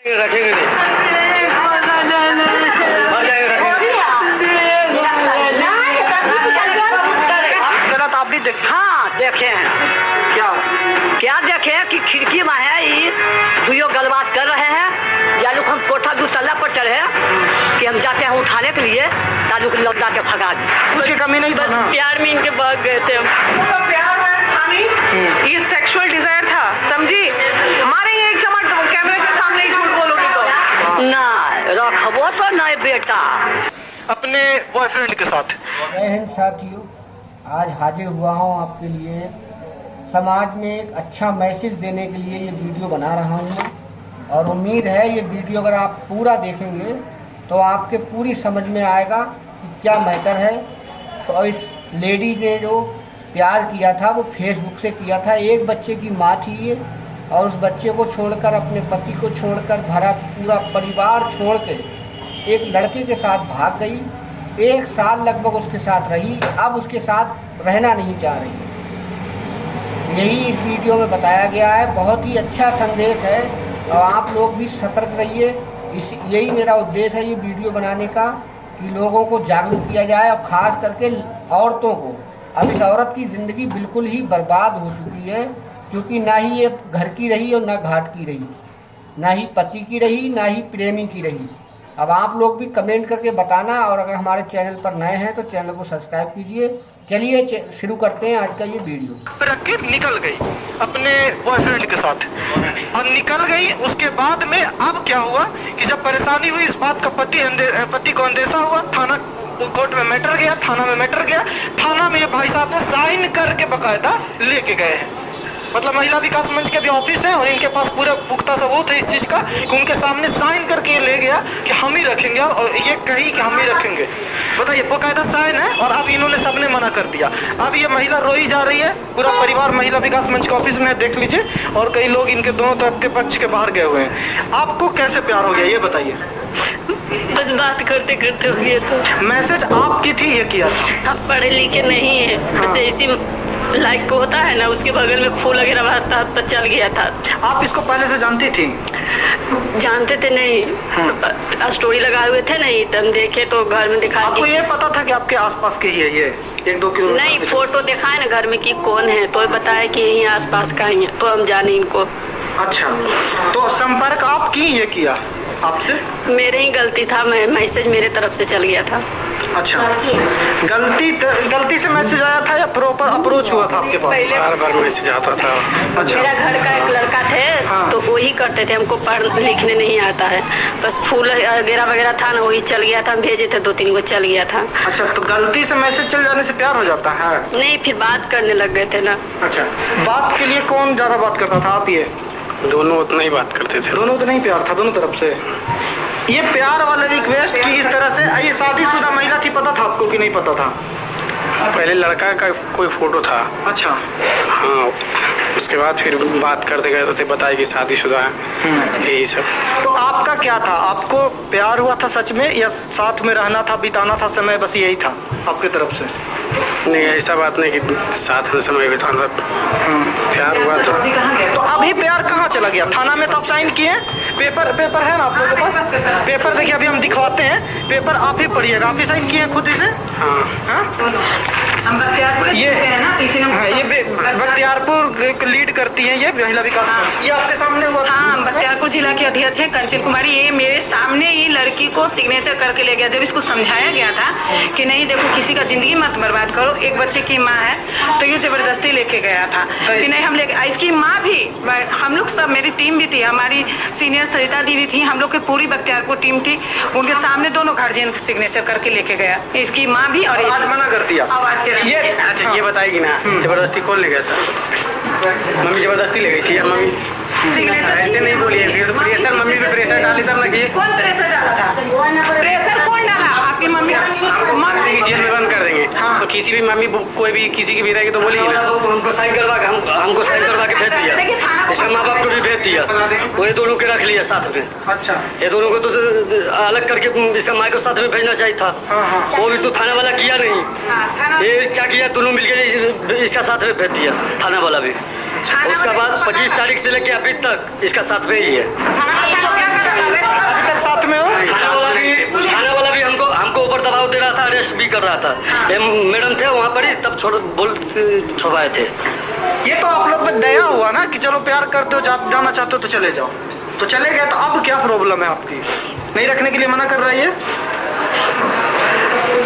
रखेंगे हाँ देखे हैं। क्या देखे हैं कि खिड़की में है ये दुयो गलबाज कर रहे हैं। या लोग हम कोठा दूसरा पर चढ़े कि हम जाते हैं उठाने के लिए, तालुक लौटा के भगा दी। कुछ की कमी नहीं, बस प्यार में इनके भाग गए थे हम। प्यार ये सेक्सुअल डिजायर था, समझी। हमारे ये एक चमक कैमरे के सामने ही झूठ बोलोगे तो ना रखबो तो नहीं बेटा। अपने बॉयफ्रेंड के साथ। जय हिंद साथियों, आज हाजिर हुआ हूँ आपके लिए समाज में एक अच्छा मैसेज देने के लिए ये वीडियो बना रहा हूँ। और उम्मीद है ये वीडियो अगर आप पूरा देखेंगे तो आपके पूरी समझ में आएगा कि क्या मैटर है। और इस लेडी ने जो प्यार किया था वो फेसबुक से किया था। एक बच्चे की माँ थी ये, और उस बच्चे को छोड़कर, अपने पति को छोड़कर, भरा पूरा परिवार छोड़ के एक लड़के के साथ भाग गई। 1 साल लगभग उसके साथ रही, अब उसके साथ रहना नहीं चाह रही। यही इस वीडियो में बताया गया है। बहुत ही अच्छा संदेश है और आप लोग भी सतर्क रहिए। यही मेरा उद्देश्य है ये वीडियो बनाने का, कि लोगों को जागरूक किया जाए और ख़ास करके औरतों को। अब इस औरत की ज़िंदगी बिल्कुल ही बर्बाद हो चुकी है, क्योंकि ना ही ये घर की रही और ना घाट की रही, ना ही पति की रही, ना ही प्रेमी की रही। अब आप लोग भी कमेंट करके बताना, और अगर हमारे चैनल पर नए हैं तो चैनल को सब्सक्राइब कीजिए। चलिए शुरू करते हैं आज का ये वीडियो। रख के निकल गई अपने बॉयफ्रेंड के साथ और निकल गई। उसके बाद में अब क्या हुआ कि जब परेशानी हुई इस बात का पति को अंदेशा हुआ, थाना कोर्ट में मैटर गया, थाना में मैटर गया। थाना में ये भाई साहब ने साइन करके बकायदा लेके गए हैं। मतलब महिला विकास मंच के भी ऑफिस है और इनके पास पूरा पुख्ता सबूत है इस चीज़ का कि उनके सामने साइन करके ये ले गया कि हम ही रखेंगे, और ये कही कि हम ही रखेंगे। बताइए, बकायदा साइन है। और अब इन्होंने सबने मना कर दिया। अब ये महिला रोई जा रही है, पूरा परिवार महिला विकास मंच के ऑफिस में देख लीजिए, और कई लोग इनके दोनों तरफ के पक्ष के बाहर गए हुए हैं। आपको कैसे प्यार हो गया ये बताइए। बस बात करते करते हो गया। तो मैसेज आपकी थी, ये किया था। आप पढ़े लिखे नहीं है, बस इसी लाइक को होता है ना, उसके बगल में फूल वगैरह भरता तो चल गया था। आप इसको पहले से जानती थी? जानते थे नहीं, स्टोरी लगाए हुए थे नहीं, तब देखे तो घर में दिखाया। आपको ये पता था कि आपके आसपास के ही है ये 1-2 किलोमीटर? नहीं, फोटो दिखाए ना घर में कि कौन है, तो बताया कि यहीं आसपास का ही है, तो हम जाने इनको। अच्छा, तो संपर्क आप की ये किया आपसे? मेरे ही गलती था, मैसेज मेरे तरफ से चल गया था। अच्छा, गलती से मैसेज आया था या प्रॉपर अप्रोच हुआ था आपके पास? बार मैसेज आता था। अच्छा, मेरा घर का एक लड़का थे। हाँ। तो वही करते थे, हमको पढ़ लिखने नहीं आता है, बस फूल वगैरह था ना, वही चल गया था। हम भेजे थे 2-3 को, चल गया था। अच्छा, तो गलती से मैसेज चल जाने से प्यार हो जाता है? नहीं, फिर बात करने लग गए थे ना। अच्छा, बात के लिए कौन ज्यादा बात करता था, आप ये? दोनों उतना ही बात करते थे। दोनों तो नहीं, प्यार था दोनों तरफ से। ये प्यार वाला रिक्वेस्ट की इस तरह से, ये शादीशुदा महिला थी, पता था आपको कि नहीं पता था? पहले लड़का का कोई फोटो था। अच्छा, हाँ, उसके बाद फिर बात करते गए तो बताया कि शादीशुदा है, यही सब। तो आपका क्या था? आपको प्यार हुआ था सच में, या साथ में रहना था, बिताना था समय, बस यही था आपके तरफ से? नहीं, ऐसा बात नहीं कि साथ में समय बिताना था, प्यार हुआ था। तो अभी प्यार कहाँ चला गया? थाना में तो आप साइन किए, पेपर है ना आप लोगों के पास? पेपर देखिए, अभी हम दिखवाते हैं, पेपर आप ही पढ़िएगा। आप ही साइन किए खुद इसे? हाँ, ये बख्तियारपुर लीड करती हैं ये महिला विकास मंच। ये आपके सामने हुआ? हाँ, बख्तियारपुर जिला के अध्यक्ष हैं कंचन कुमारी। ये मेरे सामने ही लड़की को सिग्नेचर करके ले गया। जब इसको समझाया गया था कि नहीं देखो, किसी का जिंदगी मत बर्बाद करो, एक बच्चे की माँ है, तो ये जबरदस्ती लेके गया था कि नहीं हम लेके। इसकी माँ भी, हम लोग सब, मेरी टीम भी थी, हमारी सीनियर सरिता दीदी थी, हम लोग की पूरी बख्तियारपुर टीम थी। उनके सामने दोनों गार्जियन सिग्नेचर करके लेके गया, इसकी माँ भी। और आज मना कर दिया आवाज के ये? अच्छा, ये बताएगी ना, जबरदस्ती कौन ले गया था? मम्मी जबरदस्ती ले गई थी या मम्मी? ऐसे नहीं बोलिए, तो प्रेशर मम्मी पे प्रेशर डाली तब लगी। कौन प्रेशर डाला था? प्रेशर कौन डाला? आपकी मम्मी? मम्मी की जेल में बंद कर देंगे। हाँ। तो किसी भी मम्मी कोई भी किसी की भी रहेगी तो बोलेगी ना, हमको साइन करवा के हमको साइन करवा के भेज दिया, इसका माँ बाप को भी भेज दिया, वो ये दोनों के रख लिया साथ में। अच्छा, ये दोनों को तो अलग करके इसका माँ को साथ में भेजना चाहिए था। वो भी तो थाना वाला किया नहीं। ये क्या किया, दोनों मिलकर इसका साथ में भेज दिया, थाना वाला भी। उसके बाद 25 तारीख से लेके अभी तक इसका साथ में ही है। कर रहा था, ये मैडम थे वहाँ पर ही, तब छुड़वाए थे। ये तो आप लोग पे दया हुआ ना कि चलो प्यार करते हो, जाना चाहते हो तो चले जाओ, तो चले गए। तो अब क्या प्रॉब्लम है आपकी? नहीं रखने के लिए मना कर रही है?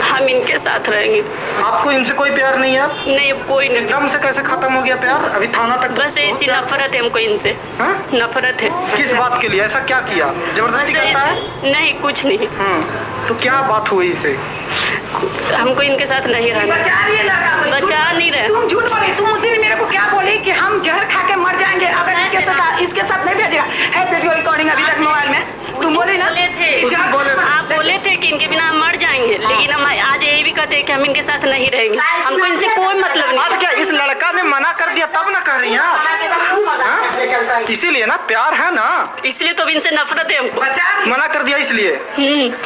हम इनके साथ रहेंगे। आपको इनसे कोई प्यार नहीं है? नहीं, कोई नहीं। एकदम से कैसे खत्म हो गया प्यार? अभी थाना तक बस ऐसी नफरत है हमको इनसे। हाँ? नफरत है। किस बात के लिए? ऐसा क्या किया? जबरदस्ती करता है? नहीं, कुछ नहीं। तो क्या बात हुई इसे? हमको इनके साथ नहीं रहना। बचा नहीं रहे। तुम झूठ बोली। तुम उस दिन मेरे को क्या बोली कि हम जहर खा के मर जाएंगे अगर इसके साथ नहीं भेजेगा। है वीडियो रिकॉर्डिंग अभी तक मोबाइल में। तुम बोले ना, आप बोले थे कि इनके बिना हम मर जाएंगे, लेकिन हम आज यही भी कहते हैं कि हम इनके साथ नहीं रहेंगे। हमको इनसे कोई मतलब नहीं। आज क्या इस लड़का ने मना कर दिया तब ना कर रही हैं आप? इसीलिए ना, प्यार है ना, इसलिए तो इनसे नफरत है हमको। मना कर दिया इसलिए।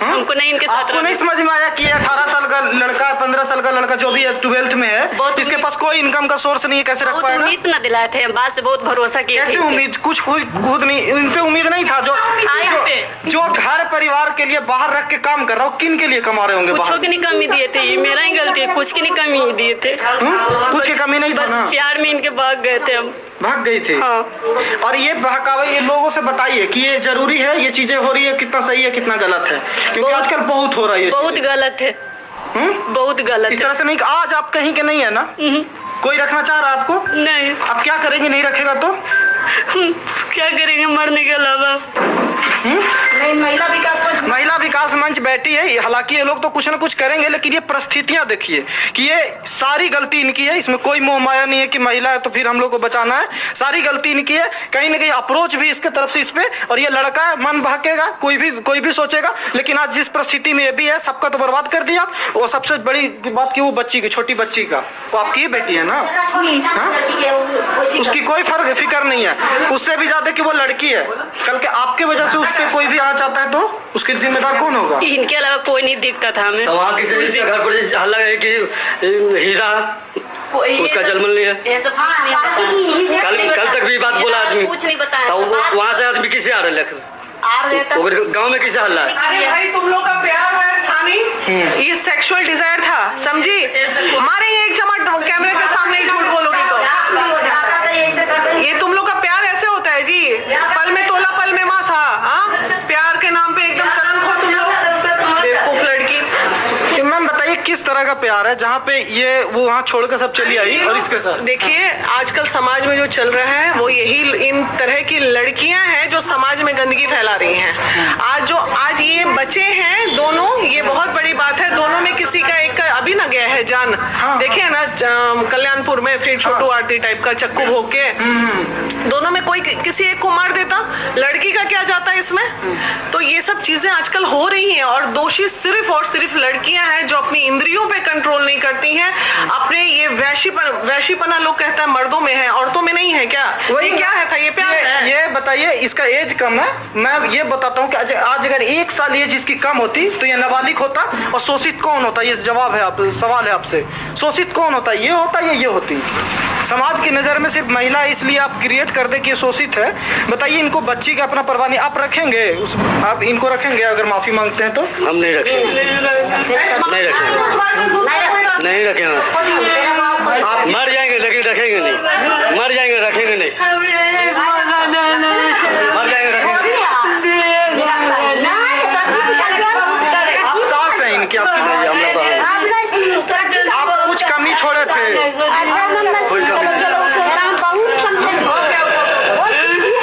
हमको नहीं इनके साथ। आपको नहीं समझ में आया कि 18 साल का लड़का, 15 साल का लड़का जो भी है, 12th में है, इसके पास कोई इनकम का सोर्स नहीं है, कैसे रख पाएगा? उम्मीद न दिलाए थे, बात से बहुत भरोसा किया। कैसे उम्मीद? कुछ खुद नहीं, इनसे उम्मीद नहीं था। जो घर परिवार के लिए बाहर रख के काम कर रहा हो, किन के लिए कमा रहे होंगे? कुछ की नहीं कमी दिए थे, ये मेरा ही गलती है, कुछ की नहीं कमी ही दिए थे। कुछ की कमी नहीं था बस ना? प्यार में इनके भाग गए थे हम। भाग गई थी? हाँ। और ये बहकावे, ये लोगों से बताइए कि ये जरूरी है, ये चीजें हो रही है, कितना सही है कितना गलत है, क्योंकि आजकल बहुत हो रहा है। बहुत गलत है, बहुत गलत इस तरह से नहीं। आज आप कहीं के नहीं है ना? कोई रखना चाह रहा है आपको? नहीं। आप क्या करेंगे नहीं रखेगा तो? क्या करेंगे मरने के अलावा? नहीं, महिला विकास मंच बैठी है। हालांकि ये लोग तो कुछ ना कुछ करेंगे, लेकिन ये परिस्थितियां देखिए कि ये सारी गलती इनकी है। इसमें कोई मोह माया नहीं है कि महिला है तो फिर हम लोग को बचाना है। सारी गलती इनकी है। कहीं ना कहीं अप्रोच भी इसके तरफ से इस पे, और ये लड़का है, मन बहकेगा, कोई भी सोचेगा। लेकिन आज जिस परिस्थिति में ये भी है, सबका तो बर्बाद कर दिया। और सबसे बड़ी बात की वो बच्ची की, छोटी बच्ची का, वो आपकी ही बेटी है ना? उसकी कोई फर्क फिक्र नहीं है। उससे भी ज्यादा कि वो लड़की है। कल के आपके वजह से उस पर कोई भी आ जाता है तो उसके जिम्मेदार कौन होगा? इनके अलावा कोई नहीं दिखता था हमें। तो वहाँ किसी घर पर हल्ला है कि हीरा उसका जन्म नहीं है। कल तक भी बात बोला आदमी। कुछ नहीं बताया। तो वहाँ से आदमी किसे आ रहे गाँव में किसे हल्ला है? अरे भाई, तुम लोग का प्यार था नहीं, ये सेक्सुअल डिजायर था, समझी? मारेंगे एक चमाट कैमरे के सामने ही झूठ बोलोगे तो। ये तुम लोग का प्यार ऐसे होता है जी, पल में तोला पल में मासा। हाँ, प्यार के नाम पे एकदम कलंक हो तुम लोग, बेवकूफ लड़की। मैम बताइए किस तरह का प्यार है जहाँ पे ये वो वहाँ छोड़कर सब चली आई और इसके साथ? देखिए, आजकल समाज में जो चल रहा है वो यही इन तरह की लड़कियां हैं जो समाज में गंदगी फैला रही हैं। आज ये बचे हैं दोनों, ये बहुत बड़ी बात है। दोनों में किसी का एक का अभी ना गया है जान। देखिए ना, कल्याणपुर में फिर छोटू आरती टाइप का चक्कू भोग के दोनों में कोई किसी एक को मार देता, लड़की का क्या जाता है इसमें? तो ये सब चीजें आजकल हो रही हैं और दोषी सिर्फ और सिर्फ लड़कियां हैं जो अपनी इंद्रियों पे कंट्रोल नहीं करती हैं। अपने ये वैशीपना लोग कहता है मर्दों में है, औरतों में नहीं है क्या? ये क्या है था? ये प्यार है? ये बताइए, इसका एज कम है। मैं ये बताता हूँ कि आज अगर 1 साल एज इसकी कम होती तो ये नाबालिग होता। और शोषित कौन होता? ये जवाब है, आप सवाल है आपसे, शोषित कौन होता? ये होता या ये होती? समाज की नज़र में सिर्फ महिला इसलिए आप क्रिएट कर दे कि ये शोषित है। बताइए, इनको बच्ची का अपना परवाह नहीं, आप रखेंगे? आप इनको रखेंगे अगर माफी मांगते हैं तो? हम नहीं रखेंगे, नहीं रखेंगे। आप मर जाएंगे लेकिन रखेंगे नहीं, मर जाएंगे रखेंगे नहीं, मर जाएंगे रखेंगे। आप सास हैं इनकी, आप कुछ कमी छोड़े थे?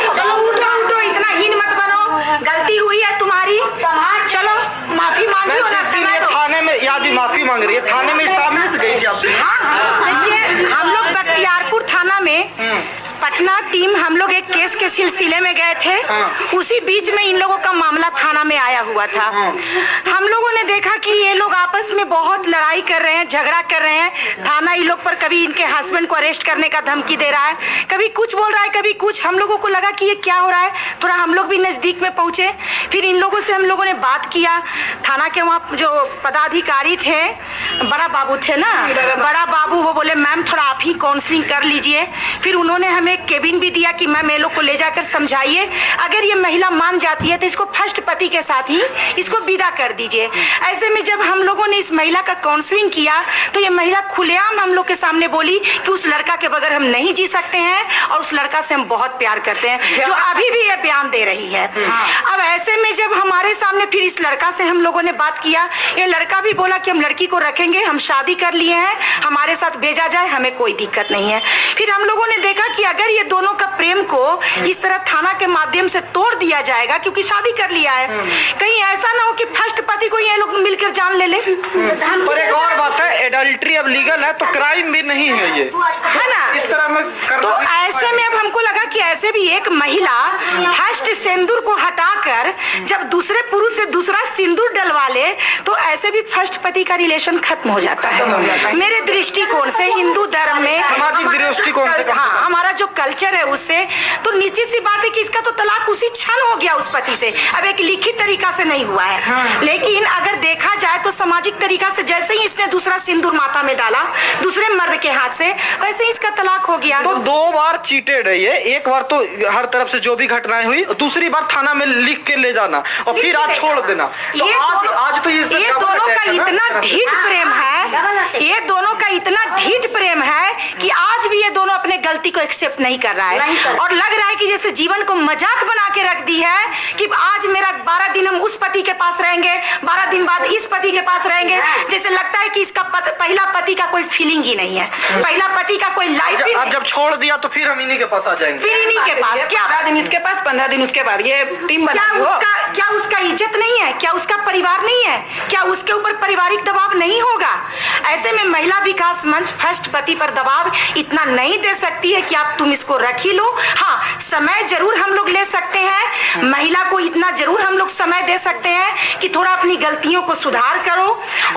चलो उठो, इतना हीन मत बनो, गलती हुई है तुम्हारी, चलो माफी मांगी हो ना। थाने में या जी माफी मांग रही है, थाने में सामने से गई थी आप? देखिए, हम लोग बख्तियारपुर थाना में पटना टीम हम लोग एक केस के सिलसिले में गए थे। उसी बीच में इन लोगों का मामला थाना में आया हुआ था। हम लोगों ने देखा कि ये लोग आपस में बहुत लड़ाई कर रहे हैं, झगड़ा कर रहे हैं। थाना इन लोग पर कभी इनके हस्बैंड को अरेस्ट करने का धमकी दे रहा है, कभी कुछ बोल रहा है, कभी कुछ। हम लोगों को लगा कि ये क्या हो रहा है, थोड़ा हम लोग भी नजदीक में पहुंचे। फिर इन लोगों से हम लोगों ने बात किया। थाना के वहाँ जो पदाधिकारी थे, बड़ा बाबू थे ना, बड़ा बाबू, वो बोले मैम थोड़ा आप ही काउंसलिंग कर लीजिए। फिर उन्होंने हमें एक केबिन भी दिया कि मैम ये लोग को ले जाकर समझाइए, अगर ये महिला मान जाती है तो इसको फर्स्ट पति के साथ ही इसको विदा कर दीजिए। ऐसे में जब हम लोगों ने इस महिला का काउंसलिंग किया तो ये महिला खुलेआम हम लोग के सामने बोली कि उस लड़का के बगैर हम नहीं जी सकते हैं और उस लड़का से हम बहुत प्यार करते हैं, जो अभी भी ये बयान दे रही है। अब ऐसे में जब हमारे सामने फिर इस लड़का से हम लोगों ने बात किया, ये लड़का भी बोला कि हम लड़की को रखेंगे, हम शादी कर लिए हैं, हमारे साथ भेजा जाए, हमें कोई दिक्कत नहीं है। फिर हम लोगों ने देखा कि अगर ये दोनों का प्रेम को इस तरह थाना के माध्यम से तोड़ दिया जाएगा, क्योंकि शादी कर लिया है, कहीं ऐसा ना हो कि फर्स्ट पति को ये लोग मिलकर जान ले। और एक और बात है, एडल्ट्री अब लीगल है तो क्राइम भी नहीं है, ये है ना। इस तरह में तो ऐसे में अब हमको लगा कि ऐसे भी एक महिला फर्स्ट सिंदूर को हटाकर जब दूसरे पुरुष से दूसरा सिंदूर डलवा ले तो ऐसे भी फर्स्ट पति का रिलेशन खत्म हो जाता है। मेरे दृष्टिकोण से, हिंदू धर्म में, सामाजिक दृष्टिकोण से, हाँ, हमारा जो कल्चर है उससे तो निश्चित सी बात है कि इसका तो तलाक उसी क्षण हो गया उस पति से। अब एक लिखित तरीका से नहीं हुआ है, लेकिन अगर देखा जाए तो सामाजिक तरीका से जैसे ही इसने दूसरा सिंदूर माथा में डाला दूसरे मर्द के हाथ से, वैसे ही इसका तलाक हो गया। तो 2 बार चीटेड है ये, एक बार तो हर तरफ से जो भी घटनाएं हुई, दूसरी बार थाना में लिख के ले जाना और फिर आज छोड़ देना। तो आज तो ये दोनों का इतना ढीठ प्रेम है, ये दोनों का इतना ढीठ प्रेम है कि आज भी ये दोनों अपने गलती को एक्सेप्ट नहीं कर रहा है और लग रहा है कि जैसे जीवन को मजाक बना के रख दी है कि आज मेरा 12 दिन हम उस पति के पास रहेंगे, 12 दिन बाद इस पति के पास रहेंगे। जैसे लगता है कि इसका पहला पति का कोई फीलिंग ही नहीं है, पहला पति का कोई लाइफ ही नहीं। जब छोड़ दिया तो फिर हम इन्हीं के पास आ जाएंगे, फिर इन्हीं के पास। क्या 15 दिन इसके पास, 15 दिन उसके बाद, ये टीम बना ली हो। क्या उसका इज्जत नहीं है? क्या उसका परिवार नहीं है? क्या उसके ऊपर पारिवारिक दबाव नहीं होगा? ऐसे में महिला विकास मंच फर्स्ट पति पर दबाव इतना नहीं दे सकती है कि आप तुम इसको रख ही लो। हाँ, समय जरूर हम लोग ले सकते हैं, महिला को इतना जरूर हम लोग समय दे सकते हैं कि थोड़ा अपनी गलतियों को सुधार करो।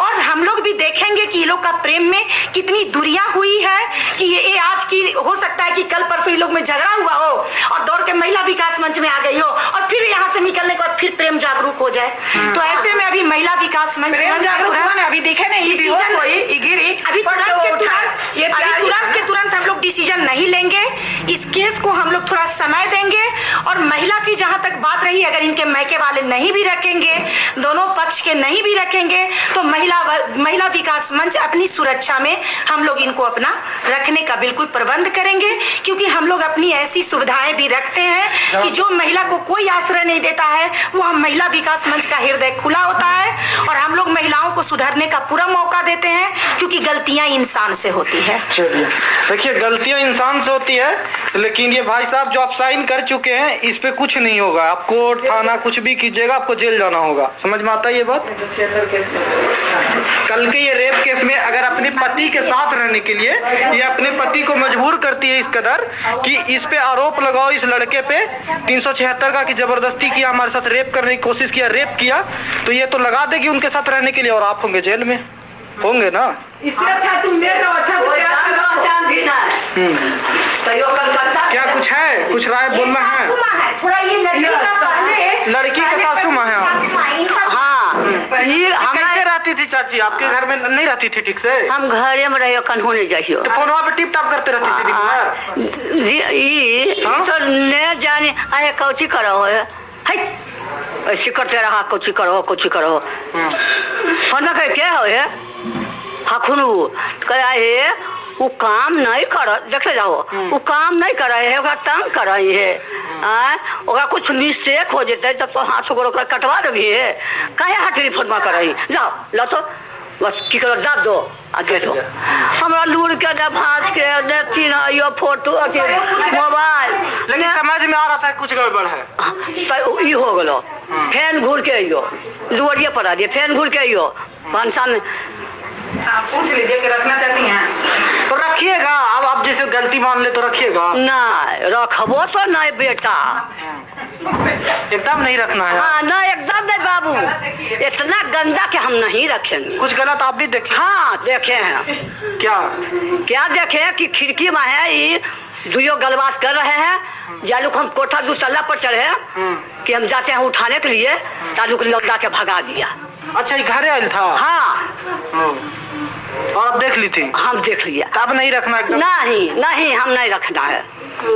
और हम लोग भी देखेंगे कि ये लोग का प्रेम में कितनी दूरियां हुई है कि ये आज की हो सकता है कि कल परसों ये लोग में झगड़ा हुआ हो और दौड़ के महिला विकास मंच में आ गई हो और फिर यहाँ से निकलने के बाद फिर प्रेम जागरूक हो जाए। तो ऐसे में अभी महिला विकास मंच अभी देखे नहीं, तुरंत के तुरंत हम लोग डिसीजन नहीं लेंगे, इस केस को हम लोग थोड़ा समय देंगे। और महिला की जहां तक बात रही, अगर इनके मैके वाले नहीं भी रखेंगे, दोनों पक्ष के नहीं भी रखेंगे, तो महिला विकास मंच अपनी सुरक्षा में हम लोग इनको अपना रखने का बिल्कुल प्रबंध करेंगे, क्योंकि हम लोग अपनी ऐसी सुविधाएं भी रखते हैं कि जो महिला को कोई आश्रय नहीं देता है वो हम महिला विकास मंच का हृदय खुला होता है और हम लोग महिलाओं को सुधरने का पूरा मौका देते हैं, क्योंकि गलतियां इंसान से होती है। चलिए, देखिए गलतियां इंसान से होती है, लेकिन ये भाई साहब जो आप साइन कर चुके हैं इस पे कुछ नहीं होगा। आप कोर्ट थाना कुछ भी कीजिएगा, आपको जेल जाना होगा। समझ में आता है ये बात? कल के ये रेप केस में अगर अपने पति के साथ रहने के लिए ये अपने पति को मजबूर करती है इस कदर कि इस पे आरोप लगाओ, इस लड़के पे 376 का कि जबरदस्ती किया, हमारे साथ रेप करने की कोशिश किया, रेप किया, तो ये तो लगा देगी उनके साथ रहने के लिए और आप होंगे जेल में, होंगे ना। इससे अच्छा तुम ले जाओ, अच्छा क्या कुछ है, कुछ राय बोलना है? थोड़ा ये लड़की का सासू माँ है आप? हाँ, ये कैसे रहती थी चाची? आपके घर में नहीं रहती थी ठीक से? हम घरे में रहियो, कन्हू नहीं जाइयो। तो फोन पे टिप टाप करते रहती थी दिन भर? तो न जाने आए कौची करो है, ऐसे करते रहा, कौची करो फोन में क्या हो है हखुनू करा है, वो काम नहीं कर, देखे जाओ वो काम नहीं कर रहे है, ओकरा तंग कर रही है, ओकरा कुछ मिस्टेक हो जाते तब तो हाथ से ओकरा कटवा देवी है, काहे हथेली फोनमा कर रही, जाओ लो तो बस की करो, दाब दो आ दे दो। हमरा लूर के दे भांस के देखती ना यो फोटो के मोबाइल, लेकिन समझ में आ रहा था कुछ गड़बड़ है। ये हो गलो, फैन घूर के आइयो, दुआरिया पर आ दिए, फैन घूर के आइयो भांसा में। आप पूछ लीजिए कि रखना चाहती हैं तो रखिएगा। अब आप जैसे गलती मान ले तो रखिएगा ना, रखबो तो नहीं बेटा, एकदम नहीं रखना है। हाँ ना, एकदम नहीं बाबू, इतना गंदा कि हम नहीं रखेंगे। कुछ गलत आप भी देखे? हाँ देखे हैं। क्या देखे कि खिड़की में है ये दुयो गलबाज कर रहे हैं, जालूक हम कोठा 2 तल्ला पर चढ़े कि हम जाते हैं उठाने के लिए, चालू को लौटा के भगा दिया। अच्छा, ये घरे आयल था? हाँ, और अब देख ली थी? हम देख लिया। अब नहीं रखना एकदम? नहीं नहीं, हम नहीं रखना है।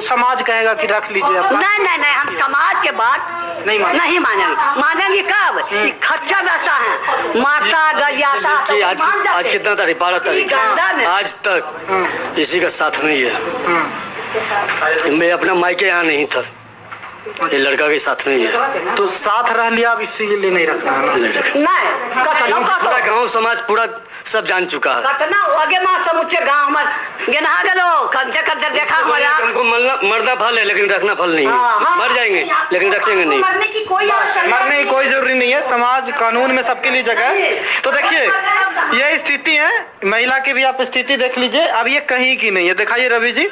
समाज कहेगा कि रख लीजिए आप? नहीं नहीं नहीं, हम समाज के बात नहीं मानेंगे। मानेंगे कब? ये खर्चा रहता है, मारता गरियाता। कि आज कितना तारीख? 12 तारीख। आज तक इसी का साथ नहीं है। मैं अपना मायके यहाँ नहीं था, ये लड़का के साथ नहीं है। तो साथ रह लिया, अब इसीलिए नहीं रखना है? नहीं, पूरा गांव समाज पूरा सब जान चुका है। कतना आगे मां समूचे गांव हमर गेनहा गेलो, कंचे कंचे देखा हमारा। हमको मरना फल है लेकिन रखना फल नहीं है। मर जाएंगे लेकिन रखेंगे नहीं। मरने की कोई आवश्यकता मरने की कोई जरूरी नहीं है, समाज कानून में सबके लिए जगह है। तो देखिए, ये स्थिति है, महिला की भी आप स्थिति देख लीजिए। अब ये कहीं की नहीं है, दिखाइए रवि जी,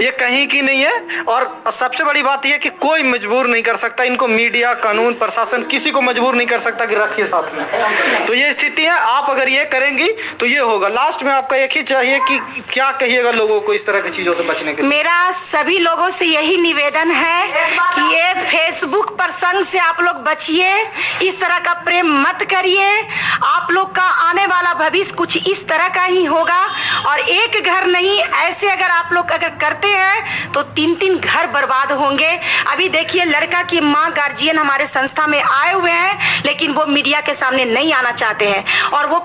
ये कहीं की नहीं है। और सबसे बड़ी बात यह कि कोई मजबूर नहीं कर सकता इनको, मीडिया, कानून, प्रशासन किसी को मजबूर नहीं कर सकता कि रखिए साथ में। तो ये स्थिति है, आप अगर ये करेंगी तो ये होगा। लास्ट में आपका एक ही चाहिए कि क्या कहिएगा लोगों को इस तरह की चीजों से बचने के लिए? मेरा सभी लोगों से यही निवेदन है कि ये फेसबुक प्रसंग से आप लोग बचिए, इस तरह का प्रेम मत करिए। आप लोग का आने वाला भविष्य कुछ इस तरह का ही होगा। और एक घर नहीं, ऐसे अगर आप लोग अगर करते हैं तो 3-3 घर बर्बाद होंगे। अभी देखिए, लड़का की माँ गार्जियन हमारे संस्था में आए हुए हैं, लेकिन वो मीडिया के सामने नहीं आना चाहते हैं और वो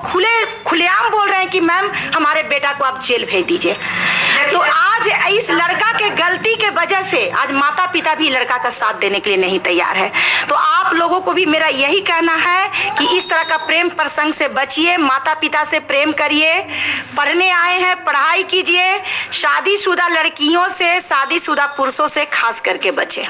खुलेआम बोल रहे हैं कि मैम हमारे बेटा को आप जेल भेज दीजिए। तो आज इस लड़का के गलती के वजह से आज माता पिता भी लड़का का साथ देने के लिए नहीं तैयार है। तो आप लोगों को भी मेरा यही कहना है कि इस तरह का प्रेम प्रसंग से बचिए, माता पिता से प्रेम करिए। पढ़ने आए हैं, पढ़ाई कीजिए। शादीशुदा लड़कियों से, शादीशुदा पुरुषों से खास करके बचें।